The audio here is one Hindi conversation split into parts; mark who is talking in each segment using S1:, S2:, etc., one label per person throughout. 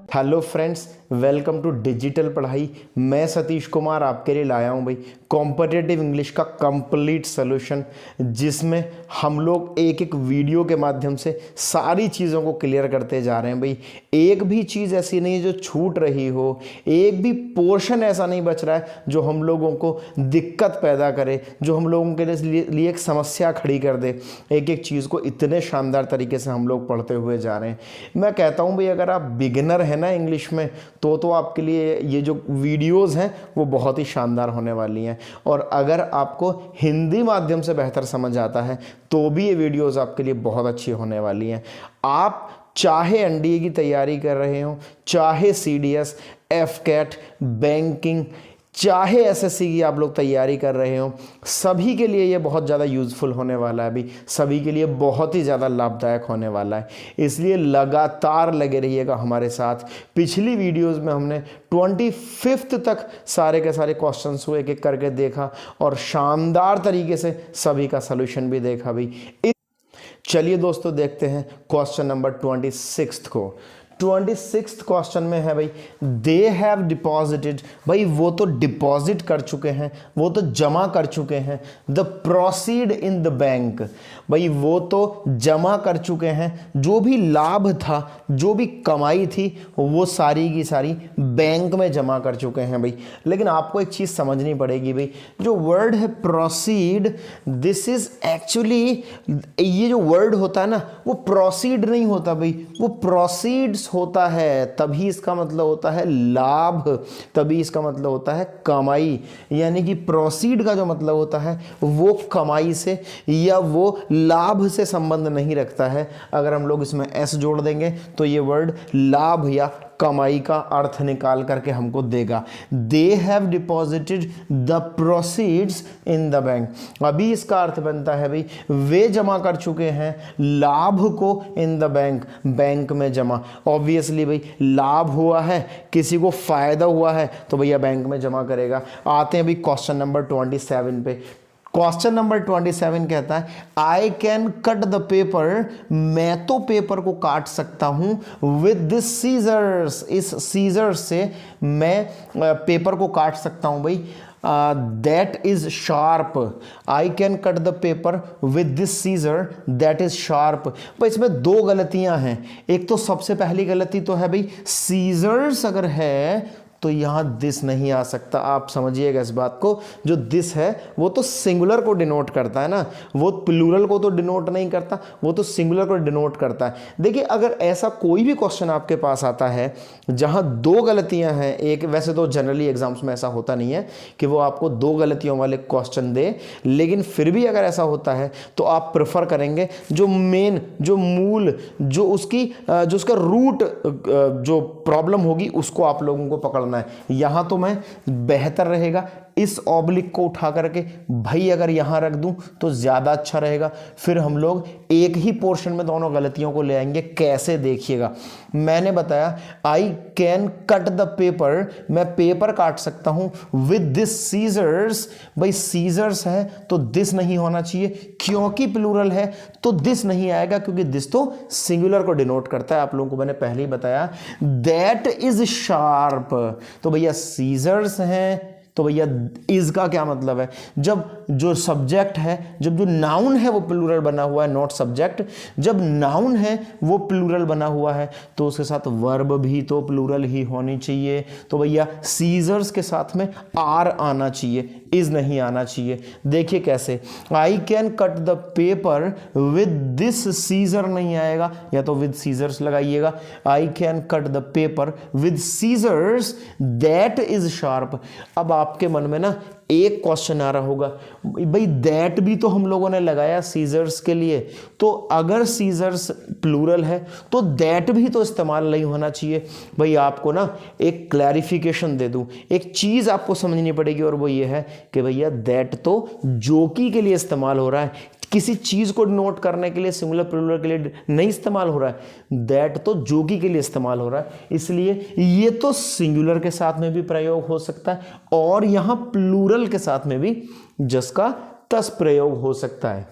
S1: Hello friends, welcome to digital Padhai. मैं सतीश कुमार आपके लिए लाया हूं भाई कॉम्पिटिटिव इंग्लिश का कंप्लीट सॉल्यूशन, जिसमें हम लोग एक एक वीडियो के माध्यम से सारी चीज़ों को क्लियर करते जा रहे हैं। भाई एक भी चीज़ ऐसी नहीं है जो छूट रही हो, एक भी पोर्शन ऐसा नहीं बच रहा है जो हम लोगों को दिक्कत पैदा करे, जो हम लोगों के लिए एक समस्या खड़ी कर दे। एक एक चीज़ को इतने शानदार तरीके से हम लोग पढ़ते हुए जा रहे हैं। मैं कहता हूँ भाई, अगर आप बिगिनर हैं ना इंग्लिश में, तो आपके लिए ये जो वीडियोस हैं वो बहुत ही शानदार होने वाली हैं। और अगर आपको हिंदी माध्यम से बेहतर समझ आता है तो भी ये वीडियोस आपके लिए बहुत अच्छी होने वाली हैं। आप चाहे एनडीए की तैयारी कर रहे हो, चाहे सीडीएस, एफकेट, बैंकिंग, चाहे एसएससी की आप लोग तैयारी कर रहे हो, सभी के लिए ये बहुत ज़्यादा यूज़फुल होने वाला है। अभी सभी के लिए बहुत ही ज़्यादा लाभदायक होने वाला है, इसलिए लगातार लगे रहिएगा हमारे साथ। पिछली वीडियोस में हमने 25 तक सारे के सारे क्वेश्चंस को एक एक करके देखा और शानदार तरीके से सभी का सलूशन भी देखा भी। चलिए दोस्तों, देखते हैं क्वेश्चन नंबर 26 को। 26th क्वेश्चन में है भाई, दे हैव डिपॉजिटेड। भाई वो तो डिपॉजिट कर चुके हैं, वो तो जमा कर चुके हैं। The proceed in the bank. भाई वो तो जमा कर चुके हैं, जो भी लाभ था, जो भी कमाई थी, वो सारी की सारी बैंक में जमा कर चुके हैं भाई। लेकिन आपको एक चीज़ समझनी पड़ेगी भाई, जो वर्ड है प्रोसीड, दिस इज एक्चुअली, ये जो वर्ड होता है ना, वो प्रोसीड नहीं होता भाई, वो प्रोसीड्स होता है। तभी इसका मतलब होता है लाभ, तभी इसका मतलब होता है कमाई। यानी कि प्रोसीड का जो मतलब होता है वो कमाई से या वो लाभ से संबंध नहीं रखता है। अगर हम लोग इसमें एस जोड़ देंगे तो ये वर्ड लाभ या कमाई का अर्थ निकाल करके हमको देगा। They have deposited the proceeds in the bank. अभी इसका अर्थ बनता है भाई, वे जमा कर चुके हैं लाभ को इन द बैंक, बैंक में जमा। ऑब्वियसली भाई लाभ हुआ है, किसी को फायदा हुआ है तो भैया बैंक में जमा करेगा। आते हैं भाई क्वेश्चन नंबर 27 पे। क्वेश्चन नंबर 27 कहता है, I can cut the paper. मैं तो पेपर को काट सकता हूं विद दिस सीजर्स। इस सीजर्स से मैं पेपर को काट सकता हूं भाई। That is sharp. I can cut the paper with this scissor that is sharp. भाई इसमें दो गलतियां हैं। एक तो सबसे पहली गलती तो है भाई, सीजर्स अगर है तो यहां दिस नहीं आ सकता। आप समझिएगा इस बात को, जो दिस है वो तो सिंगुलर को डिनोट करता है ना, वो प्लूरल को तो डिनोट नहीं करता, वो तो सिंगुलर को डिनोट करता है। देखिए, अगर ऐसा कोई भी क्वेश्चन आपके पास आता है जहां दो गलतियां हैं, एक, वैसे तो जनरली एग्जाम्स में ऐसा होता नहीं है कि वो आपको दो गलतियों वाले क्वेश्चन दे, लेकिन फिर भी अगर ऐसा होता है तो आप प्रेफर करेंगे जो मेन, जो मूल, जो उसका रूट, जो प्रॉब्लम होगी उसको आप लोगों को पकड़ना है। यहां तो मैं बेहतर रहेगा इस ऑब्लिक को उठा करके भाई अगर यहां रख दूं तो ज्यादा अच्छा रहेगा। फिर हम लोग एक ही पोर्शन में दोनों गलतियों को ले आएंगे। कैसे, देखिएगा। मैंने बताया आई कैन कट द पेपर, मैं पेपर काट सकता हूं विद दिस सीजर्स। भाई सीजर्स है तो दिस नहीं होना चाहिए, क्योंकि प्लूरल है तो दिस नहीं आएगा, क्योंकि दिस तो सिंगुलर को डिनोट करता है। आप लोगों को मैंने पहले ही बताया। दैट इज शार्प, तो भैया सीजर्स हैं तो भैया इज का क्या मतलब है, जब जो सब्जेक्ट है, जब जो नाउन है वो प्लूरल बना हुआ है, नॉट सब्जेक्ट। जब नाउन है वो प्लूरल बना हुआ है तो उसके साथ वर्ब भी तो प्लूरल ही होनी चाहिए। तो भैया सीजर्स के साथ में आर आना चाहिए, इज नहीं आना चाहिए। देखिए कैसे, I can cut the paper with this scissor नहीं आएगा, या तो विद सीजर्स लगाइएगा। I can cut the paper with scissors that is sharp. अब आपके मन में ना एक क्वेश्चन आ रहा होगा, भाई दैट भी तो हम लोगों ने लगाया सीजर्स के लिए, तो अगर सीजर्स प्लूरल है तो दैट भी तो इस्तेमाल नहीं होना चाहिए। भाई आपको ना एक क्लैरिफिकेशन दे दूं, एक चीज आपको समझनी पड़ेगी, और वो ये है कि भैया दैट तो जोकी के लिए इस्तेमाल हो रहा है, किसी चीज को नोट करने के लिए सिंगुलर प्लूरल के लिए नहीं इस्तेमाल हो रहा है। दैट तो जोगी के लिए इस्तेमाल हो रहा है, इसलिए ये तो सिंगुलर के साथ में भी प्रयोग हो सकता है और यहां प्लूरल के साथ में भी जस का तस प्रयोग हो सकता है।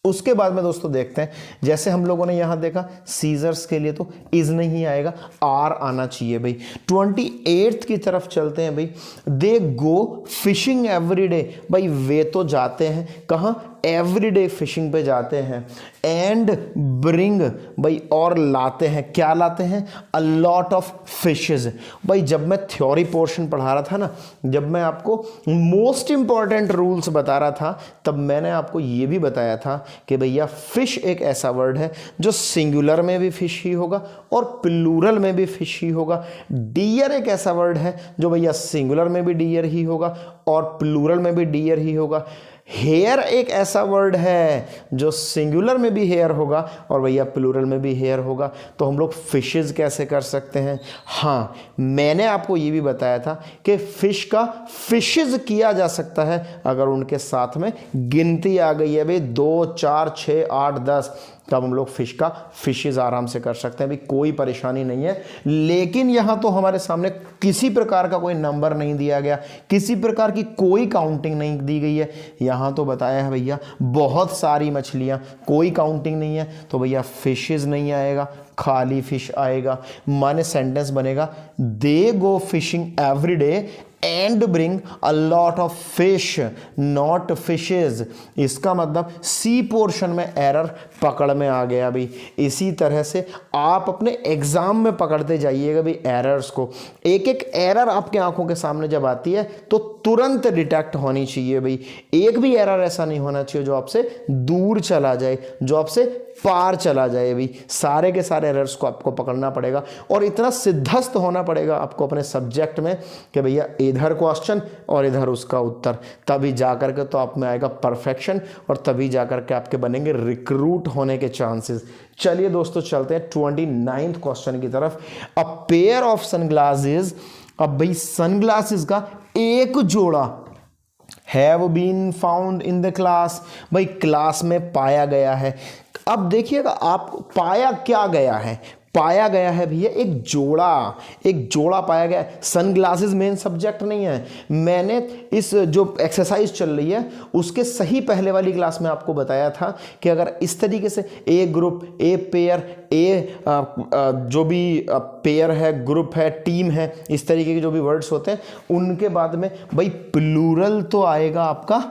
S1: उसके बाद में दोस्तों देखते हैं, जैसे हम लोगों ने यहां देखा सीजर्स के लिए तो इज नहीं आएगा, आर आना चाहिए भाई। 28 की तरफ चलते हैं भाई। दे गो फिशिंग एवरीडे, भाई वे तो जाते हैं कहां, एवरीडे फिशिंग पे जाते हैं। एंड ब्रिंग, भाई और लाते हैं, क्या लाते हैं, अ लॉट ऑफ फिशेज। भाई जब मैं थ्योरी पोर्शन पढ़ा रहा था ना, जब मैं आपको मोस्ट इंपॉर्टेंट रूल्स बता रहा था, तब मैंने आपको ये भी बताया था कि भैया फिश एक ऐसा वर्ड है जो सिंगुलर में भी फिश ही होगा और प्लूरल में भी फिश ही होगा। डियर एक ऐसा वर्ड है जो भैया सिंगुलर में भी डियर ही होगा और प्लूरल में भी डियर ही होगा। हेयर एक ऐसा वर्ड है जो सिंगुलर में भी हेयर होगा और भैया प्लूरल में भी हेयर होगा। तो हम लोग फिशेज कैसे कर सकते हैं, हाँ मैंने आपको ये भी बताया था कि फिश का फिशेज किया जा सकता है अगर उनके साथ में गिनती आ गई है भाई 2 4 6 8 10, तब हम लोग फिश का फिशेज आराम से कर सकते हैं भाई, कोई परेशानी नहीं है। लेकिन यहाँ तो हमारे सामने किसी प्रकार का कोई नंबर नहीं दिया गया, किसी प्रकार की कोई काउंटिंग नहीं दी गई है। यहाँ तो बताया है भैया बहुत सारी मछलियाँ, कोई काउंटिंग नहीं है, तो भैया फिशेज नहीं आएगा, खाली फिश आएगा। माने सेंटेंस बनेगा they go fishing every day and bring a lot of fish not fishes. इसका मतलब सी पोर्शन में एरर पकड़ में आ गया भाई। इसी तरह से आप अपने एग्जाम में पकड़ते जाइएगा भाई एरर्स को। एक एक एरर आपके आंखों के सामने जब आती है तो तुरंत डिटेक्ट होनी चाहिए भाई। एक भी एरर ऐसा नहीं होना चाहिए जो आपसे दूर चला जाए, जो आपसे पार चला जाए भाई। सारे के सारे एरर्स को आपको पकड़ना पड़ेगा और इतना सिद्धस्त होना पड़ेगा आपको अपने सब्जेक्ट में कि भैया इधर क्वेश्चन और इधर उसका उत्तर, तभी जाकर के तो आप में आएगा परफेक्शन और तभी जाकर के आपके बनेंगे रिक्रूट होने के चांसेस। चलिए दोस्तों चलते हैं 29th क्वेश्चन की तरफ। अ पेयर ऑफ सनग्लासेस, अब भाई सनग्लासेस का एक जोड़ा have been found in the class, भाई क्लास में पाया गया है। अब देखिएगा आप पाया क्या गया है, पाया गया है भैया एक जोड़ा पाया गया है। सनग्लासेस मेन सब्जेक्ट नहीं है। मैंने इस जो एक्सरसाइज चल रही है उसके सही पहले वाली क्लास में आपको बताया था कि अगर इस तरीके से ए ग्रुप, ए पेयर, जो भी पेयर है, ग्रुप है, टीम है, इस तरीके के जो भी वर्ड्स होते हैं उनके बाद में भाई प्लूरल तो आएगा आपका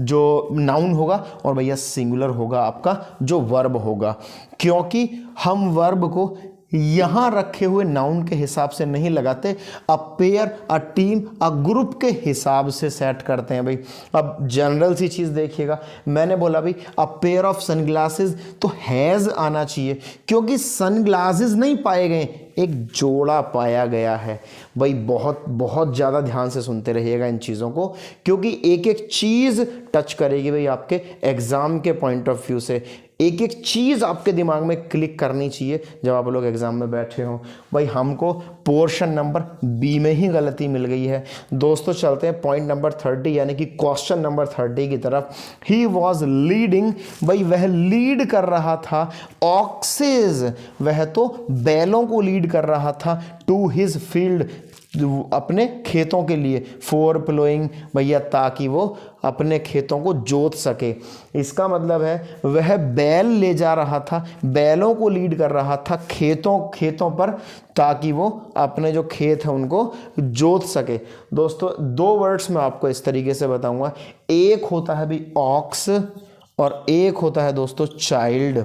S1: जो नाउन होगा और भैया सिंगुलर होगा आपका जो वर्ब होगा, क्योंकि हम वर्ब को यहां रखे हुए नाउन के हिसाब से नहीं लगाते, a pair, a team, a group के हिसाब से सेट करते हैं भाई। अब जनरल सी चीज देखिएगा, मैंने बोला भाई अ पेयर ऑफ सनग्लासेस तो हैज आना चाहिए क्योंकि सनग्लासेस नहीं पाए गए, एक जोड़ा पाया गया है भाई। बहुत बहुत ज़्यादा ध्यान से सुनते रहिएगा इन चीज़ों को, क्योंकि एक एक चीज़ टच करेगी भाई आपके एग्ज़ाम के पॉइंट ऑफ व्यू से। एक एक चीज़ आपके दिमाग में क्लिक करनी चाहिए जब आप लोग एग्जाम में बैठे हो। भाई हमको पोर्शन नंबर बी में ही गलती मिल गई है। दोस्तों चलते हैं पॉइंट नंबर 30 यानी कि क्वेश्चन नंबर 30 की तरफ। ही वॉज लीडिंग, भाई वह लीड कर रहा था, ऑक्सेस वह तो बैलों को लीड कर रहा था, टू हिज फील्ड अपने खेतों के लिए, फॉर प्लोइंग भैया ताकि वो अपने खेतों को जोत सके। इसका मतलब है वह बैल ले जा रहा था, बैलों को लीड कर रहा था खेतों पर ताकि वो अपने जो खेत है उनको जोत सके। दोस्तों दो वर्ड्स मैं आपको इस तरीके से बताऊंगा, एक होता है भी ऑक्स और एक होता है दोस्तों चाइल्ड।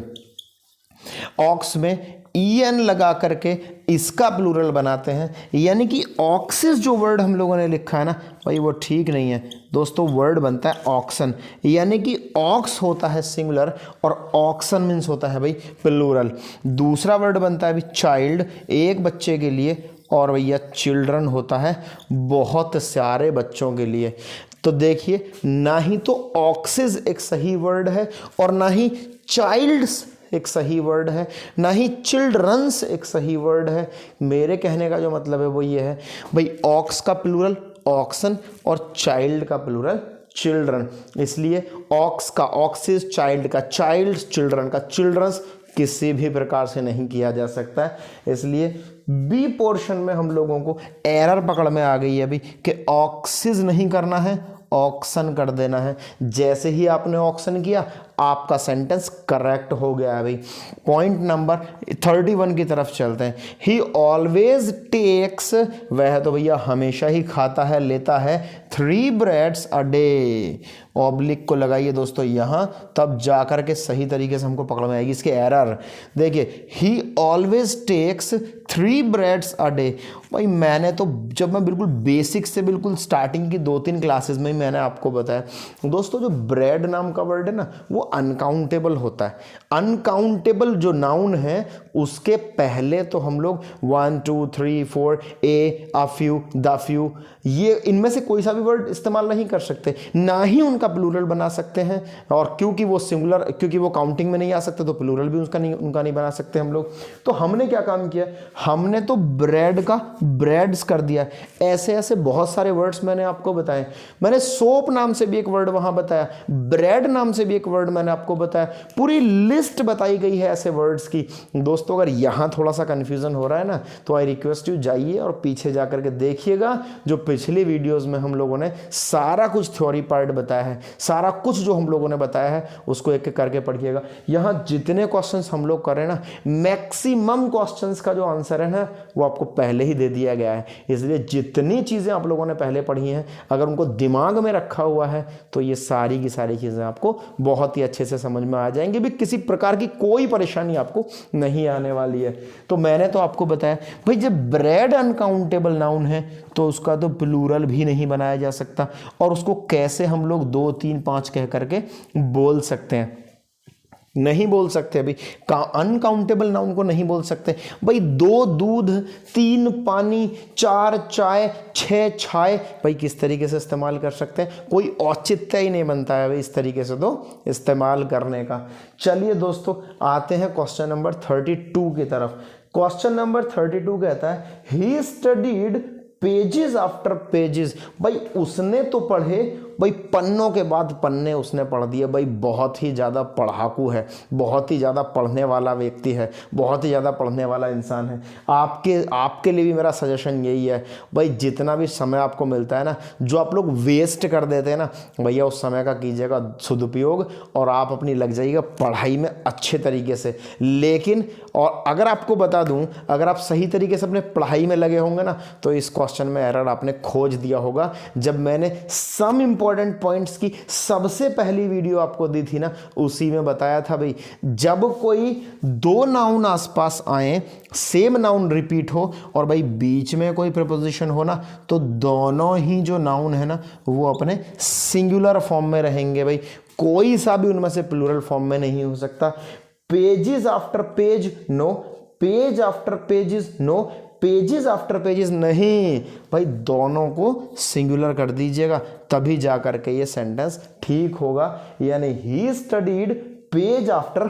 S1: ऑक्स में en लगा करके इसका प्लूरल बनाते हैं, यानी कि ऑक्सिस जो वर्ड हम लोगों ने लिखा है ना भाई वो ठीक नहीं है दोस्तों। वर्ड बनता है ऑक्सन, यानी कि ऑक्स होता है सिंगुलर और ऑक्सन मीन्स होता है भाई प्लूरल। दूसरा वर्ड बनता है भाई चाइल्ड, एक बच्चे के लिए, और भैया चिल्ड्रन होता है बहुत सारे बच्चों के लिए। तो देखिए ना ही तो ऑक्सिस एक सही वर्ड है और ना ही चाइल्ड्स एक सही वर्ड है, ना ही चिल्ड्रंस एक सही वर्ड है। मेरे कहने का जो मतलब है वो ये है भाई ऑक्स का प्लूरल ऑक्सन और चाइल्ड का प्लूरल चिल्ड्रन, इसलिए ऑक्स का ऑक्सिस, चाइल्ड का चाइल्ड्स, चिल्ड्रन का चिल्ड्रंस किसी भी प्रकार से नहीं किया जा सकता है। इसलिए बी पोर्शन में हम लोगों को एरर पकड़ में आ गई है अभी कि ऑक्सिस नहीं करना है, ऑक्सन कर देना है। जैसे ही आपने ऑक्सन किया आपका सेंटेंस करेक्ट हो गया है भाई। पॉइंट नंबर 31 की तरफ चलते हैं। ही ऑलवेज टेक्स, वह तो भैया हमेशा ही खाता है, लेता है 3 ब्रेड्स अ डे। ऑब्लिक को लगाइए दोस्तों यहाँ, तब जाकर के सही तरीके से हमको पकड़ में आएगी इसके एरर। देखिए he always takes 3 breads a day. भाई मैंने तो जब मैं बिल्कुल बेसिक से बिल्कुल स्टार्टिंग की 2-3 क्लासेस में ही मैंने आपको बताया दोस्तों, जो ब्रेड नाम का वर्ड है ना वो अनकाउंटेबल होता है। अनकाउंटेबल जो नाउन है उसके पहले तो हम लोग 1 2 3 4 अ फ्यू, द फ्यू, ये इनमें से कोई सा भी वर्ड इस्तेमाल नहीं कर सकते, ना ही उनका प्लूरल बना सकते हैं। और क्योंकि वो सिंगुलर, क्योंकि वो काउंटिंग में नहीं आ सकते तो प्लूरल भी उनका नहीं बना सकते हम लोग। तो हमने क्या काम किया, हमने तो ब्रेड का ब्रेड्स कर दिया। ऐसे ऐसे बहुत सारे वर्ड्स मैंने आपको बताए। मैंने सोप नाम से भी एक वर्ड वहां बताया, ब्रेड नाम से भी एक वर्ड मैंने आपको बताया, पूरी लिस्ट बताई गई है ऐसे वर्ड्स की। दोस्तों अगर यहां थोड़ा सा कंफ्यूजन हो रहा है ना तो आई रिक्वेस्ट यू जाइए और पीछे जाकर के देखिएगा, जो पिछली वीडियोस में हम लोगों ने सारा कुछ थ्योरी पार्ट बताया है, सारा कुछ जो हम लोगों ने बताया है उसको एक एक करके पढ़िएगा। यहां जितने क्वेश्चंस हम लोग कर रहे हैं ना, मैक्सिमम क्वेश्चंस का जो आंसर है ना वो आपको पहले ही दे दिया गया है। इसलिए जितनी चीजें आप लोगों ने पहले पढ़ी हैं अगर उनको दिमाग में रखा हुआ है तो ये सारी की सारी चीजें आपको बहुत ही अच्छे से समझ में आ जाएंगी भी, किसी प्रकार की कोई परेशानी आपको नहीं आने वाली है। तो मैंने तो आपको बताया भाई जब ब्रेड अनकाउंटेबल नाउन है तो उसका तो प्लूरल भी नहीं बनाया जा सकता, और उसको कैसे हम लोग 2 3 5 कह करके बोल सकते हैं, नहीं बोल सकते अभी। अनकाउंटेबल नाउन को नहीं बोल सकते भाई। 2 दूध, 3 पानी, 4 चाय, 6 छाए, भाई किस तरीके से इस्तेमाल कर सकते हैं, कोई औचित्य ही नहीं बनता है भाई इस तरीके से तो इस्तेमाल करने का। चलिए दोस्तों आते हैं क्वेश्चन नंबर 32 की तरफ। क्वेश्चन नंबर 32 कहता है he studied pages after pages. भाई उसने तो पढ़े भाई, पन्नों के बाद पन्ने उसने पढ़ दिए। भाई बहुत ही ज़्यादा पढ़ाकू है, बहुत ही ज़्यादा पढ़ने वाला व्यक्ति है, बहुत ही ज़्यादा पढ़ने वाला इंसान है। आपके लिए भी मेरा सजेशन यही है भाई, जितना भी समय आपको मिलता है ना, जो आप लोग वेस्ट कर देते हैं ना भैया, उस समय का कीजिएगा सदुपयोग और आप अपनी लग जाइएगा पढ़ाई में अच्छे तरीके से। लेकिन और अगर आपको बता दूं, अगर आप सही तरीके से अपने पढ़ाई में लगे होंगे ना तो इस क्वेश्चन में एरर आपने खोज दिया होगा। जब मैंने सम इंपॉर्टेंट पॉइंट्स की सबसे पहली वीडियो आपको दी थी ना, उसी में बताया था भाई जब कोई 2 नाउन आसपास आए, सेम नाउन रिपीट हो और भाई बीच में कोई प्रीपोजिशन हो ना, तो दोनों ही जो नाउन है ना वो अपने सिंगुलर फॉर्म में रहेंगे भाई, कोई सा भी उनमें से प्लूरल फॉर्म में नहीं हो सकता। Pages after page no, page after pages no, pages after pages नहीं भाई, दोनों को सिंगुलर कर दीजिएगा तभी जा करके ये सेंटेंस ठीक होगा। यानी he studied page after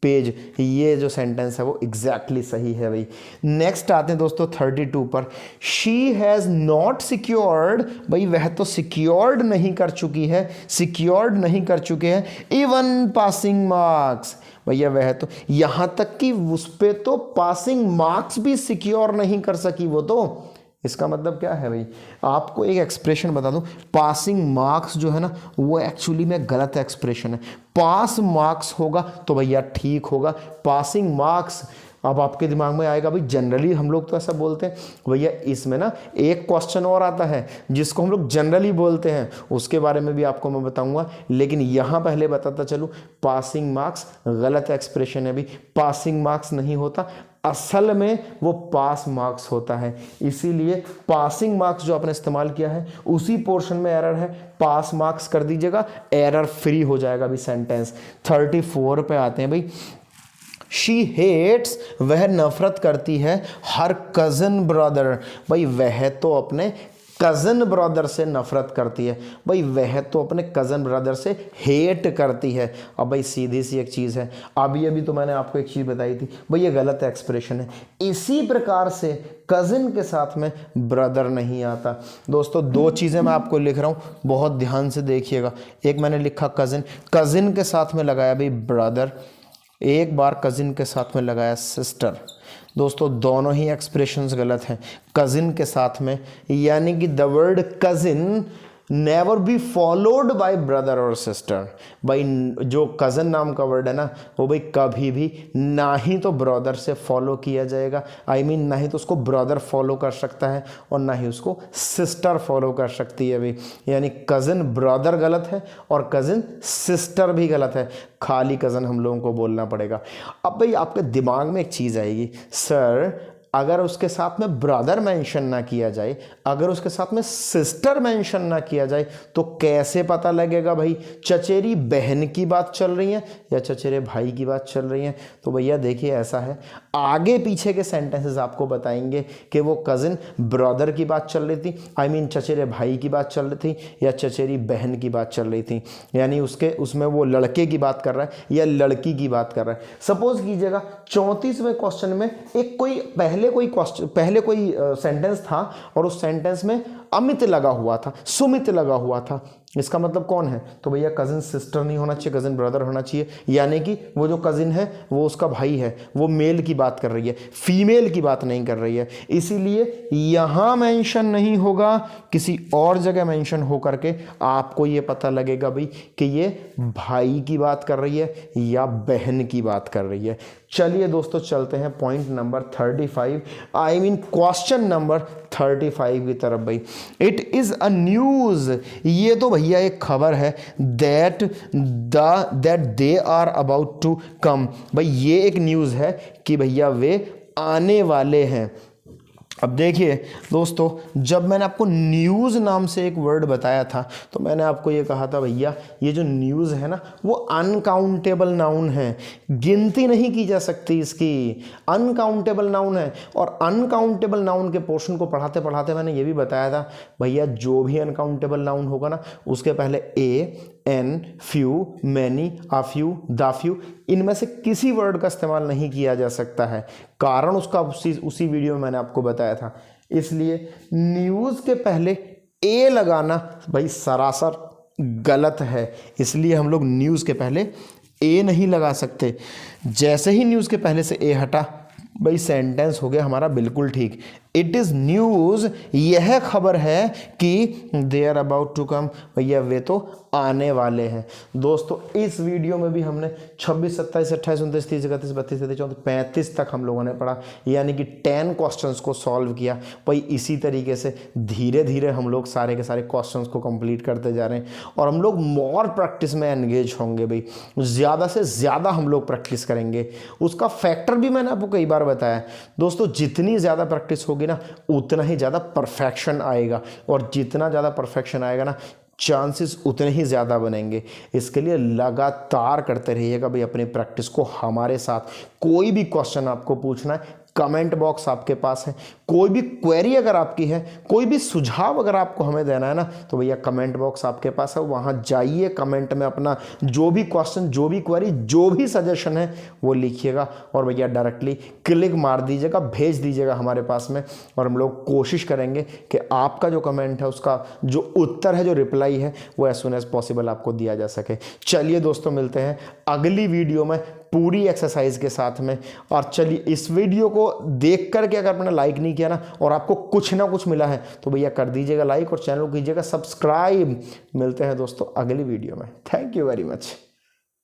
S1: page, ये जो सेंटेंस है वो एग्जैक्टली सही है भाई। नेक्स्ट आते हैं दोस्तों 32 पर। शी हैज़ नॉट सिक्योर्ड, भाई वह तो सिक्योर्ड नहीं कर चुकी है, सिक्योर्ड नहीं कर चुके हैं इवन पासिंग मार्क्स। भैया वह तो यहां तक कि उस पे तो पासिंग मार्क्स भी सिक्योर नहीं कर सकी वो तो। इसका मतलब क्या है भाई, आपको एक एक्सप्रेशन बता दूं, पासिंग मार्क्स जो है ना वो एक्चुअली में गलत एक्सप्रेशन है। पास मार्क्स होगा तो भैया ठीक होगा, पासिंग मार्क्स। अब आपके दिमाग में आएगा भाई जनरली हम लोग तो ऐसा बोलते हैं, भैया इसमें ना एक क्वेश्चन और आता है जिसको हम लोग जनरली बोलते हैं, उसके बारे में भी आपको मैं बताऊंगा। लेकिन यहाँ पहले बताता चलूँ, पासिंग मार्क्स गलत एक्सप्रेशन है भाई, पासिंग मार्क्स नहीं होता, असल में वो पास मार्क्स होता है। इसीलिए पासिंग मार्क्स जो आपने इस्तेमाल किया है उसी पोर्शन में एरर है, पास मार्क्स कर दीजिएगा, एरर फ्री हो जाएगा अभी सेंटेंस। 34 पे आते हैं भाई। शी हेट्स, वह नफरत करती है, हर कज़न ब्रदर, भाई वह तो अपने कज़न ब्रदर से नफरत करती है, भाई वह तो अपने कज़न ब्रदर से हेट करती है। अब भाई सीधी सी एक चीज़ है, अभी तो मैंने आपको एक चीज़ बताई थी भाई, ये गलत एक्सप्रेशन है। इसी प्रकार से कज़न के साथ में ब्रदर नहीं आता। दोस्तों 2 चीज़ें मैं आपको लिख रहा हूँ, बहुत ध्यान से देखिएगा। एक मैंने लिखा कज़न, कज़न के साथ में लगाया भाई ब्रदर, एक बार कज़िन के साथ में लगाया सिस्टर। दोस्तों दोनों ही एक्सप्रेशंस गलत हैं। कज़िन के साथ में यानी कि the word cousin never be followed by brother और सिस्टर। भाई जो कज़न नाम का वर्ड है ना, वो भाई कभी भी ना ही तो ब्रदर से फॉलो किया जाएगा, आई मीन ना ही तो उसको ब्रदर फॉलो कर सकता है और ना ही उसको सिस्टर फॉलो कर सकती है भाई। यानी कज़न ब्रदर गलत है और कज़न सिस्टर भी गलत है, खाली कज़न हम लोगों को बोलना पड़ेगा। अब भाई आपके दिमाग में एक चीज़ आएगी, सर अगर उसके साथ में ब्रदर मेंशन ना किया जाए, अगर उसके साथ में सिस्टर मेंशन ना किया जाए, तो कैसे पता लगेगा भाई चचेरी बहन की बात चल रही है या चचेरे भाई की बात चल रही है? तो भैया देखिए ऐसा है, आगे पीछे के सेंटेंसेस आपको बताएंगे कि वो कज़न ब्रदर की बात चल रही थी, आई मीन चचेरे भाई की बात चल रही थी या चचेरी बहन की बात चल रही थी। यानी उसमें वो लड़के की बात कर रहा है या लड़की की बात कर रहा है। सपोज कीजिएगा 34वें क्वेश्चन में एक पहले कोई सेंटेंस था और उस सेंटेंस में अमित लगा हुआ था, सुमित लगा हुआ था, इसका मतलब कौन है? तो भैया कज़न सिस्टर नहीं होना चाहिए, कज़न ब्रदर होना चाहिए। यानी कि वो जो कज़न है वो उसका भाई है, वो मेल की बात कर रही है, फीमेल की बात नहीं कर रही है। इसीलिए यहाँ मेंशन नहीं होगा, किसी और जगह मेंशन हो करके आपको ये पता लगेगा भाई कि ये भाई की बात कर रही है या बहन की बात कर रही है। चलिए दोस्तों चलते हैं point number 35, I mean question number 35 की तरफ भाई। इट इज़ अ न्यूज़, ये तो भैया एक खबर है, that they are about to come. भाई ये एक न्यूज़ है कि भैया वे आने वाले हैं। अब देखिए दोस्तों, जब मैंने आपको न्यूज़ नाम से एक वर्ड बताया था तो मैंने आपको ये कहा था भैया ये जो न्यूज़ है ना वो अनकाउंटेबल नाउन है, गिनती नहीं की जा सकती इसकी, अनकाउंटेबल नाउन है। और अनकाउंटेबल नाउन के पोर्शन को पढ़ाते पढ़ाते मैंने ये भी बताया था भैया जो भी अनकाउंटेबल नाउन होगा ना उसके पहले a, an, few, many, a few, the few, इनमें से किसी वर्ड का इस्तेमाल नहीं किया जा सकता है। कारण उसका उसी वीडियो में मैंने आपको बताया था। इसलिए न्यूज़ के पहले ए लगाना भाई सरासर गलत है, इसलिए हम लोग न्यूज़ के पहले ए नहीं लगा सकते। जैसे ही न्यूज़ के पहले से ए हटा भाई सेंटेंस हो गया हमारा बिल्कुल ठीक। इट इज़ न्यूज़, यह खबर है कि they are about to come, भैया वे तो आने वाले हैं। दोस्तों इस वीडियो में भी हमने 26, 27, 28, 29, 30, 31, 32, 33, 34, 35 तक हम लोगों ने पढ़ा, यानी कि 10 क्वेश्चंस को सॉल्व किया। भाई इसी तरीके से धीरे धीरे हम लोग सारे के सारे क्वेश्चंस को कंप्लीट करते जा रहे हैं और हम लोग मोर प्रैक्टिस में एंगेज होंगे भाई, ज़्यादा से ज़्यादा हम लोग प्रैक्टिस करेंगे। उसका फैक्टर भी मैंने आपको कई बार बताया दोस्तों, जितनी ज़्यादा प्रैक्टिस होगी ना उतना ही ज़्यादा परफेक्शन आएगा और जितना ज़्यादा परफेक्शन आएगा ना चांसेस उतने ही ज़्यादा बनेंगे। इसके लिए लगातार करते रहिएगा भाई अपनी प्रैक्टिस को हमारे साथ। कोई भी क्वेश्चन आपको पूछना है कमेंट बॉक्स आपके पास है, कोई भी क्वेरी अगर आपकी है, कोई भी सुझाव अगर आपको हमें देना है ना तो भैया कमेंट बॉक्स आपके पास है, वहाँ जाइए कमेंट में अपना जो भी क्वेश्चन, जो भी क्वेरी, जो भी सजेशन है वो लिखिएगा और भैया डायरेक्टली क्लिक मार दीजिएगा, भेज दीजिएगा हमारे पास में और हम लोग कोशिश करेंगे कि आपका जो कमेंट है उसका जो उत्तर है, जो रिप्लाई है वो एज सुन एज पॉसिबल आपको दिया जा सके। चलिए दोस्तों मिलते हैं अगली वीडियो में पूरी एक्सरसाइज के साथ में। और चलिए इस वीडियो को देख करके अगर आपने लाइक नहीं किया ना और आपको कुछ ना कुछ मिला है तो भैया कर दीजिएगा लाइक और चैनल को कीजिएगा सब्सक्राइब। मिलते हैं दोस्तों अगली वीडियो में। Thank you very much.